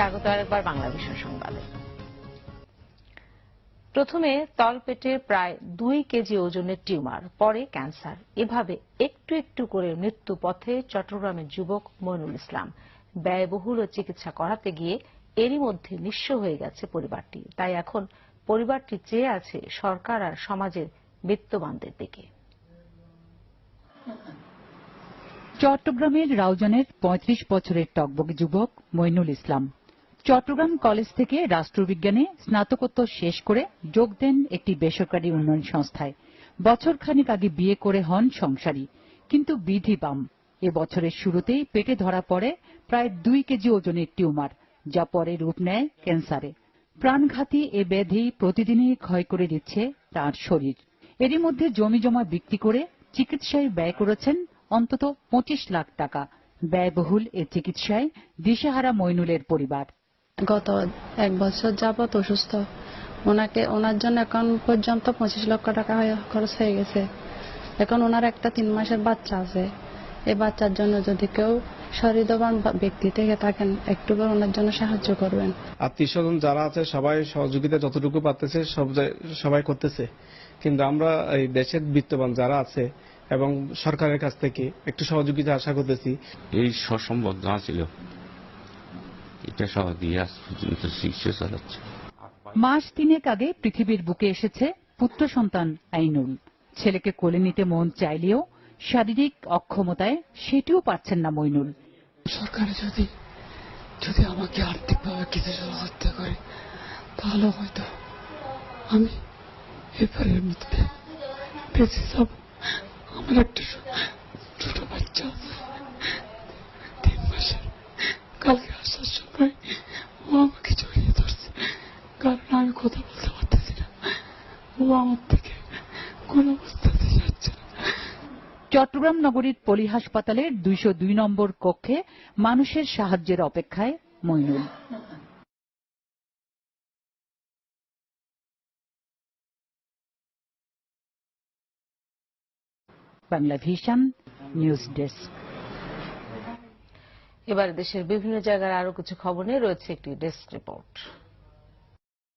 স্বাগত আরেকবার বাংলা ভিশন সংবাদে। প্রথমে তলপেটে প্রায় 2 কেজি ওজনের টিউমার, পরে ক্যান্সার, এভাবে একটু একটু করে মৃত্যু পথে চট্টগ্রামের যুবক মইনুল ইসলাম। ব্যয়বহুল চিকিৎসা করাতে গিয়ে এরই মধ্যে নিঃস্ব হয়ে গেছে পরিবারটি। তাই এখন পরিবারটি চেয়ে আছে সরকার আর সমাজের বিত্তবানদের দিকে। চট্টগ্রামের রাউজানের 35 বছরের টকবকে যুবক মইনুল ইসলাম চট্টগ্রাম কলেজ থেকে রাষ্ট্রবিজ্ঞানে স্নাতকোত্তর শেষ করে যোগ দেন একটি বেসরকারি উন্নয়ন সংস্থায়। বছরখানেক আগে বিয়ে করে হন সংসারী, কিন্তু বিধি বাম এ বছরের শুরুতেই পেটে ধরা পড়ে প্রায় 2 কেজি ওজনের টিউমার, যা পরে রূপ নেয় ক্যান্সারে। প্রাণঘাতী এ ব্যাধি প্রতিদিনই ক্ষয় করে দিচ্ছে তার শরীর। এরই মধ্যে জমিজমা বিক্রি করে চিকিৎসায় ব্যয় করেছেন অন্তত 25 লাখ টাকা। ব্যয়বহুল এ চিকিৎসায় দিশেহারা মইনুলের পরিবার। গত 1 বছর যাবত অসুস্থ। ওনার জন্য এখন পর্যন্ত 25 লক্ষ টাকা খরচ হয়ে গেছে। এখন ওনার একটা 3 মাসের বাচ্চা আছে। এই বাচ্চার জন্য যদি কেউ সহৃদয়বান ব্যক্তি থেকে থাকেন, একটু করে ওনার জন্য সাহায্য করবেন। আত্মীয় স্বজন যারা আছে সবাই সহযোগিতা যতটুকু পারতেছে সবাই করতেছে, কিন্তু আমরা এই দেশের বিত্তবান যারা আছে এবং সরকারের কাছ থেকে একটু সহযোগিতা আশা করতেছি। এই সম্ভব না ছিল, এটা সহ দিয়ে আজ পর্যন্ত চিকিৎসা চালাচ্ছে। মাস 3 আগে পৃথিবীর বুকে এসেছে পুত্র সন্তান আইনুল। ছেলেকে কোলে নিতে মন চাইলেও শারীরিক অক্ষমতায় সেটিও পারছেন না মইনুল। সরকার যদি আমাকে আর্থিকভাবে কিছু সহযোগিতা করে তাহলে হয়তো আমি এবারের মধ্যে বেঁচে যাব। আমার একটা ছোট বাচ্চা আছে, 3 মাসের। কালকে আসার সময় ও আমাকে জড়িয়ে ধরছে, কারণ আমি কথা বলতে পারতেছি না। ও আমার থেকে কোন অবস্থাতে যাচ্ছে না। চট্টগ্রাম নগরীর পলি হাসপাতালের 202 নম্বর কক্ষে মানুষের সাহায্যের অপেক্ষায় Moinul. Bangla vision news desk. এবার দেশের বিভিন্ন জায়গার আরো কিছু খবর নিয়ে রয়েছে একটি ডেস্ক রিপোর্ট।